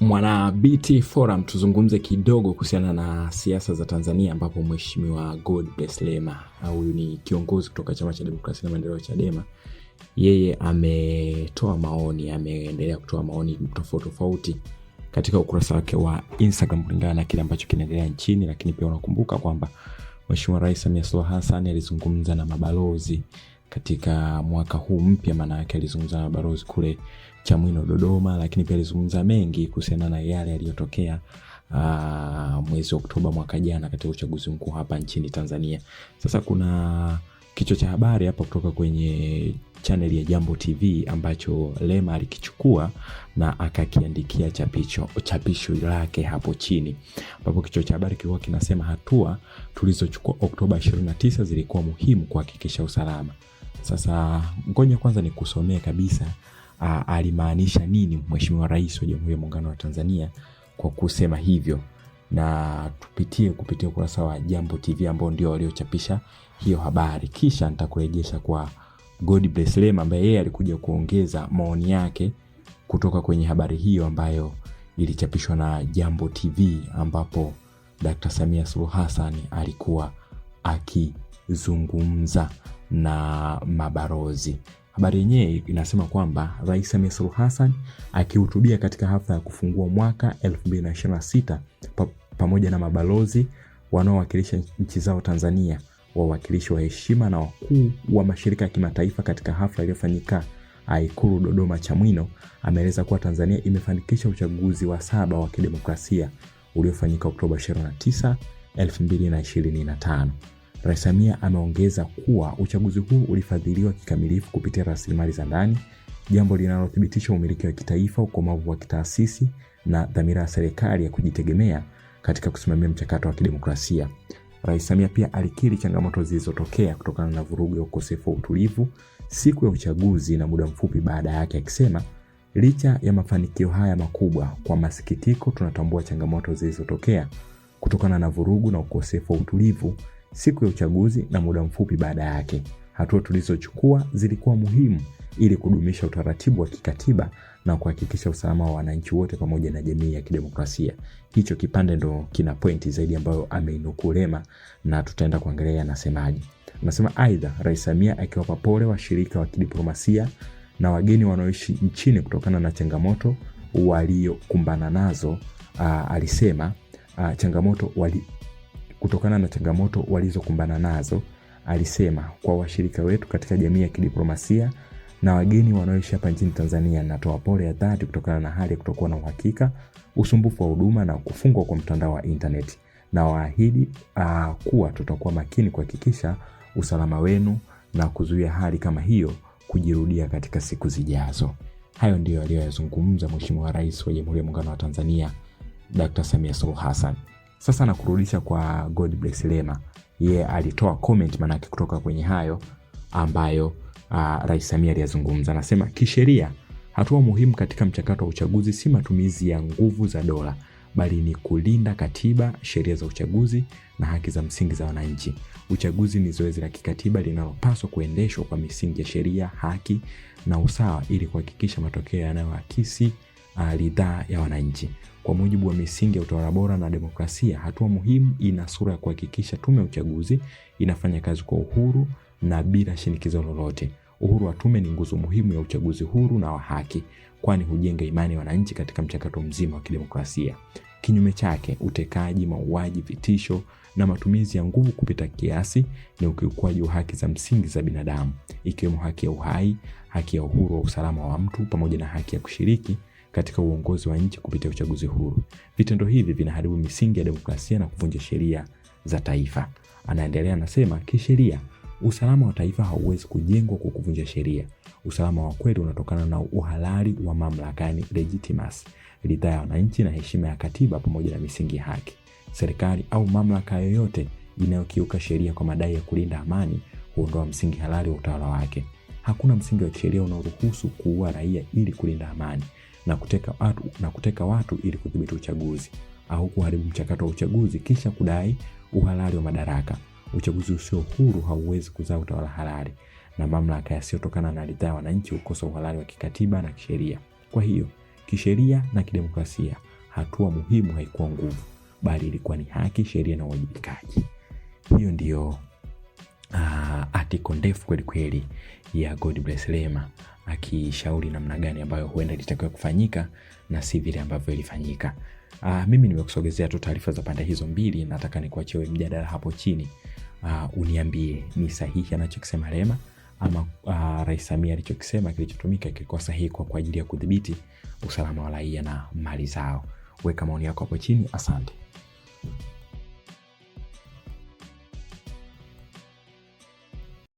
Mwana BT Forum tuzungumze kidogo kuhusiana na siasa za Tanzania, ambapo Mheshimiwa Godbless Lema, huyu ni kiongozi kutoka Chama cha Demokrasia na Maendeleo Chadema, yeye ameendelea kutoa maoni tofauti katika ukurasa wake wa Instagram kulingana na kile ambacho kinaendelea nchini. Lakini pia unakumbuka kwamba Mheshimiwa Rais Samia Suluhu Hassan alizungumza na mabalozi katika mwaka huu mpya, maana yake alizungumza na mabalozi kule Chamwino Dodoma, lakini pia alizungumza mengi kuhusiana na yale yaliyotokea mwezi Oktoba mwaka jana katika uchaguzi mkuu hapa nchini Tanzania. Sasa kuna kichwa cha habari hapa kutoka kwenye channel ya Jambo TV ambacho Lema alikichukua na akakiandikia chapisho lake hapo chini, ambapo kichwa cha habari kilikuwa kinasema hatua tulizochukua Oktoba 29 zilikuwa muhimu kuhakikisha usalama. Sasa ngoja kwanza nikusomee kabisa alimaanisha nini Mheshimiwa Rais wa Jamhuri ya Muungano wa Tanzania kwa kusema hivyo, na tupitie kupitia ukurasa wa Jambo TV ambao ndio waliochapisha hiyo habari. Kisha nitakurejesha kwa Godbless Lema ambaye yeye alikuja kuongeza maoni yake kutoka kwenye habari hiyo ambayo ilichapishwa na Jambo TV, ambapo Dr. Samia Suluhu Hassan alikuwa akizungumza na mabalozi. Habari yenyewe inasema kwamba Rais Samia Suluhu Hassan akihutubia katika hafla ya kufungua mwaka 2026 pamoja na mabalozi wanaowakilisha nchi zao Tanzania, wawakilishi wa heshima na wakuu wa mashirika ya kimataifa katika hafla iliyofanyika Ikulu Dodoma Chamwino, ameeleza kuwa Tanzania imefanikisha uchaguzi wa 7 wa kidemokrasia uliofanyika Oktoba 29, 2025. Rais Samia ameongeza kuwa uchaguzi huu ulifadhiliwa kikamilifu kupitia rasilimali za ndani, jambo linalothibitisha umiliki wa kitaifa, ukomavu wa kitaasisi na dhamira ya serikali ya kujitegemea katika kusimamia mchakato wa kidemokrasia. Rais Samia pia alikiri changamoto zilizotokea kutokana na vurugu ya ukosefu wa utulivu siku ya uchaguzi na muda mfupi baada yake, akisema licha ya mafanikio haya makubwa, kwa masikitiko tunatambua changamoto zilizotokea kutokana na vurugu na ukosefu wa utulivu siku ya uchaguzi na muda mfupi baada yake. Hatua tulizochukua zilikuwa muhimu ili kudumisha utaratibu wa kikatiba na kuhakikisha usalama wa wananchi wote pamoja na jamii ya kidemokrasia. Hicho kipande ndo kina pointi zaidi ambayo ameinukuu Lema, na tutaenda kuangalia anasemaje. Anasema aidha, Rais Samia akiwapa pole washirika wa kidiplomasia na wageni wanaoishi nchini kutokana na changamoto waliokumbana nazo, alisema kutokana na changamoto walizokumbana nazo, alisema kwa washirika wetu katika jamii ya kidiplomasia na wageni wanaoishi hapa nchini Tanzania, natoa pole ya dhati kutokana na hali ya kutokuwa na uhakika, usumbufu wa huduma na kufungwa kwa mtandao wa internet, na waahidi kuwa tutakuwa makini kuhakikisha usalama wenu na kuzuia hali kama hiyo kujirudia katika siku zijazo. Hayo ndio aliyozungumza Mheshimiwa Rais wa Jamhuri ya Muungano wa Tanzania Dr. Samia Suluhu Hassan. Sasa nakurudisha kwa Godbless Lema. Yeye alitoa comment manake kutoka kwenye hayo ambayo Rais Samia aliyazungumza. Anasema kisheria, hatua muhimu katika mchakato wa uchaguzi si matumizi ya nguvu za dola, bali ni kulinda katiba, sheria za uchaguzi na haki za msingi za wananchi. Uchaguzi ni zoezi la kikatiba linalopaswa kuendeshwa kwa misingi ya sheria, haki na usawa ili kuhakikisha matokeo yanayoakisi ridhaa ya wananchi. Kwa mujibu wa misingi ya utawala bora na demokrasia, hatua muhimu ina sura ya kuhakikisha tume ya uchaguzi inafanya kazi kwa uhuru na bila shinikizo lolote. Uhuru wa tume ni nguzo muhimu ya uchaguzi huru na wa haki, kwani hujenga imani ya wananchi katika mchakato mzima wa kidemokrasia. Kinyume chake, utekaji, mauaji, vitisho na matumizi ya nguvu kupita kiasi ni ukiukwaji wa haki za msingi za binadamu, ikiwemo haki ya uhai, haki ya uhuru wa usalama wa mtu pamoja na haki ya kushiriki katika uongozi wa nchi kupitia uchaguzi huru. Vitendo hivi vinaharibu misingi ya demokrasia na kuvunja sheria za taifa. Anaendelea anasema, kisheria, usalama wa taifa hauwezi kujengwa kwa kuvunja sheria. Usalama wa kweli unatokana na uhalali wa mamlaka, yani legitimacy, ridhaa ya wananchi na heshima ya katiba pamoja na misingi ya haki. Serikali au mamlaka yoyote inayokiuka sheria kwa madai ya kulinda amani huondoa msingi halali wa utawala wake. Hakuna msingi wa kisheria unaoruhusu kuua raia ili kulinda amani na kuteka watu ili kudhibiti uchaguzi, au kuharibu mchakato wa uchaguzi kisha kudai uhalali wa madaraka. Uchaguzi usio huru hauwezi kuzaa utawala halali, na mamlaka yasiyotokana na ridhaa ya wananchi hukosa uhalali wa kikatiba na kisheria. Kwa hiyo, kisheria na kidemokrasia, hatua muhimu haikuwa nguvu, bali ilikuwa ni haki, sheria na uwajibikaji. Hiyo ndio article ndefu kweli kweli ya Godbless Lema akishauri namna gani ambayo huenda ilitakiwa kufanyika na si vile ambavyo ilifanyika. Mimi nimekusogezea tu taarifa za pande hizo mbili. Nataka nikuachie mjadala hapo chini. Uniambie ni sahihi anachokisema Lema ama Rais Samia alichokisema kilichotumika kilikuwa sahihi kwa ajili ya kudhibiti usalama wa raia na mali zao. Weka maoni yako hapo chini. Asante.